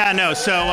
Yeah, no, So,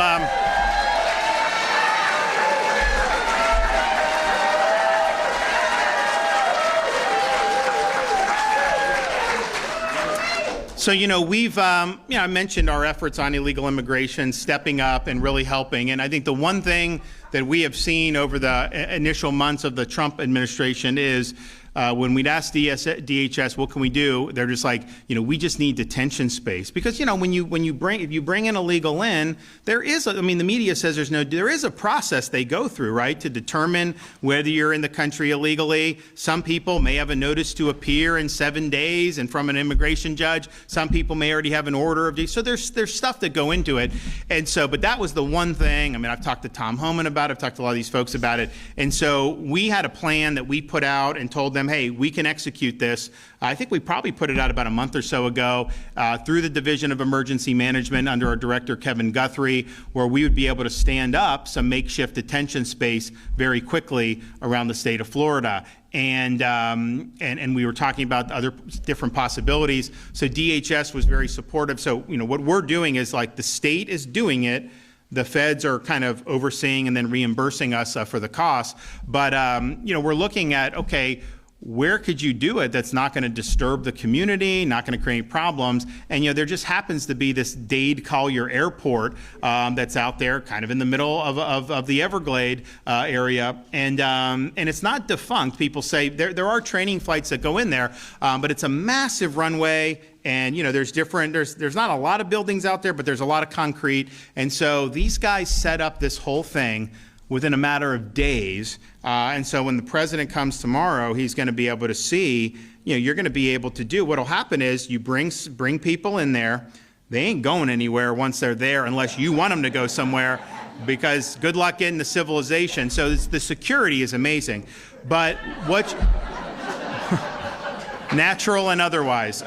we've, I mentioned our efforts on illegal immigration, stepping up and really helping. And I think the one thing that we have seen over the initial months of the Trump administration is when we'd ask DHS, what can we do? They're just like, we just need detention space. Because, if you bring an illegal in, there is, the media says there is a process they go through, right, to determine whether you're in the country illegally. Some people may have a notice to appear in 7 days and from an immigration judge. Some people may already have an order of, so there's stuff that go into it. And so, but that was the one thing, I've talked to Tom Homan about it, I've talked to a lot of these folks about it. And so we had a plan that we put out and told them, hey, we can execute this. I think we probably put it out about a month or so ago through the Division of Emergency Management under our director, Kevin Guthrie, where we would be able to stand up some makeshift detention space very quickly around the state of Florida. And we were talking about other different possibilities. So DHS was very supportive. So, what we're doing is like the state is doing it. The feds are kind of overseeing and then reimbursing us for the costs. But, we're looking at, okay, where could you do it that's not going to disturb the community, not going to create problems? And, there just happens to be this Dade Collier Airport that's out there kind of in the middle of the Everglade area. And it's not defunct. People say there are training flights that go in there, but it's a massive runway. And, there's not a lot of buildings out there, but there's a lot of concrete. And so these guys set up this whole thing within a matter of days. And so when the president comes tomorrow, he's going to be able to see, you're going to be able to do. What'll happen is you bring people in there. They ain't going anywhere once they're there unless you want them to go somewhere, because good luck getting the civilization. So the security is amazing. But what, natural and otherwise.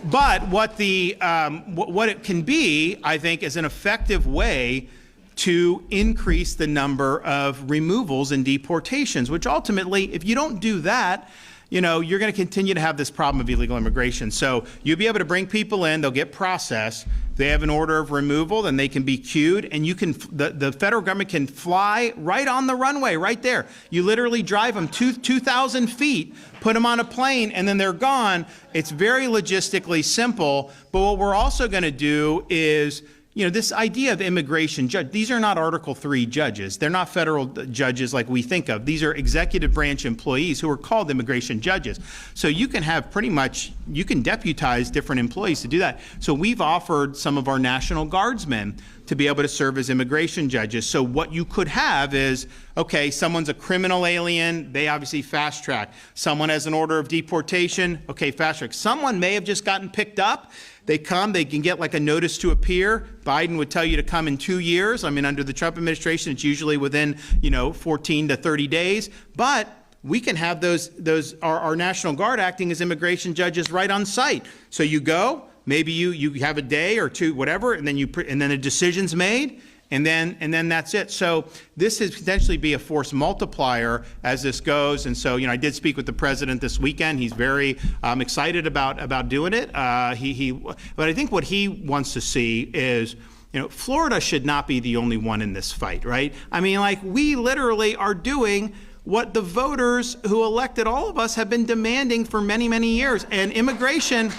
But what it can be, I think, is an effective way to increase the number of removals and deportations, which ultimately, if you don't do that, you're going to continue to have this problem of illegal immigration. So you'll be able to bring people in, they'll get processed, they have an order of removal, then they can be queued, and the federal government can fly right on the runway, right there. You literally drive them 2,000 feet, put them on a plane, and then they're gone. It's very logistically simple, but what we're also going to do is, this idea of immigration judge, these are not Article 3 judges. They're not federal judges like we think of. These are executive branch employees who are called immigration judges. So you can have you can deputize different employees to do that. So we've offered some of our National Guardsmen to be able to serve as immigration judges. So what you could have is, okay, someone's a criminal alien, they obviously fast track. Someone has an order of deportation, okay, fast track. Someone may have just gotten picked up. They come, they can get like a notice to appear. Biden would tell you to come in 2 years. Under the Trump administration, it's usually within, 14 to 30 days. But we can have our National Guard acting as immigration judges right on site. So you go, maybe you have a day or two, whatever, and then a decision's made. And then that's it. So this is potentially be a force multiplier as this goes. And so, I did speak with the president this weekend. He's very excited about doing it. But I think what he wants to see is, Florida should not be the only one in this fight, right? We literally are doing what the voters who elected all of us have been demanding for many, many years. And immigration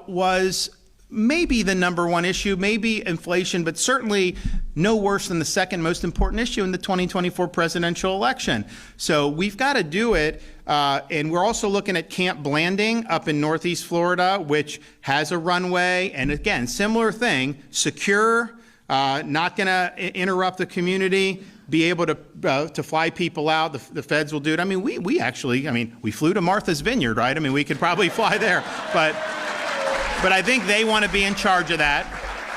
was maybe the number one issue, maybe inflation, but certainly no worse than the second most important issue in the 2024 presidential election. So we've got to do it. And we're also looking at Camp Blanding up in Northeast Florida, which has a runway. And again, similar thing, secure, not going to interrupt the community, be able to fly people out. The feds will do it. We actually flew to Martha's Vineyard, right? We could probably fly there, but I think they want to be in charge of that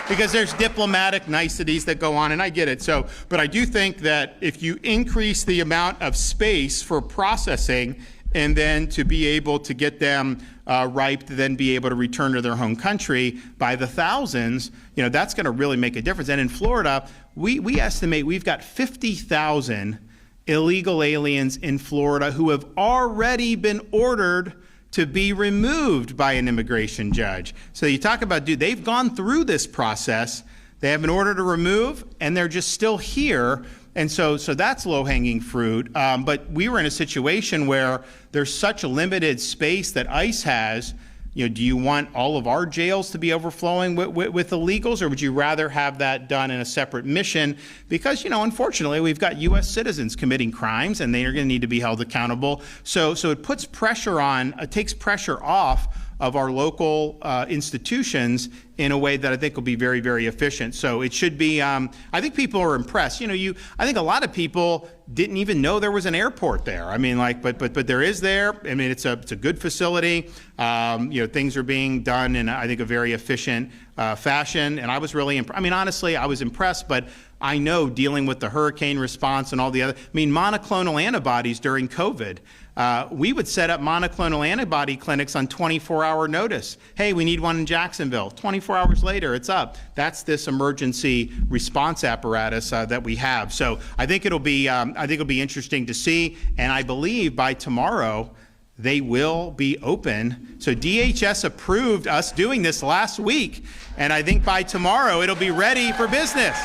because there's diplomatic niceties that go on, and I get it. So, but I do think that if you increase the amount of space for processing and then to be able to get them ripe to then be able to return to their home country by the thousands, that's going to really make a difference. And in Florida, we estimate we've got 50,000 illegal aliens in Florida who have already been ordered to be removed by an immigration judge. So you talk about, dude, they've gone through this process. They have an order to remove, and they're just still here. And so that's low-hanging fruit. But we were in a situation where there's such a limited space that ICE has. You know, do you want all of our jails to be overflowing with illegals, or would you rather have that done in a separate mission? Because, you know, unfortunately, we've got U.S. citizens committing crimes, and they are going to need to be held accountable. So it puts pressure on, it takes pressure off of our local institutions in a way that I think will be very, very efficient. So it should be, I think people are impressed. You know, I think a lot of people didn't even know there was an airport there. I mean, like, but there is there. I mean, it's a good facility. You know, things are being done in, I think, a very efficient fashion. And I was really, I mean, honestly, I was impressed, but I know dealing with the hurricane response and all the other, I mean, monoclonal antibodies during COVID. We would set up monoclonal antibody clinics on 24-hour notice. Hey, we need one in Jacksonville. 24 hours later, it's up. That's this emergency response apparatus that we have. So I think it'll be interesting to see. And I believe by tomorrow they will be open. So DHS approved us doing this last week, and I think by tomorrow it'll be ready for business.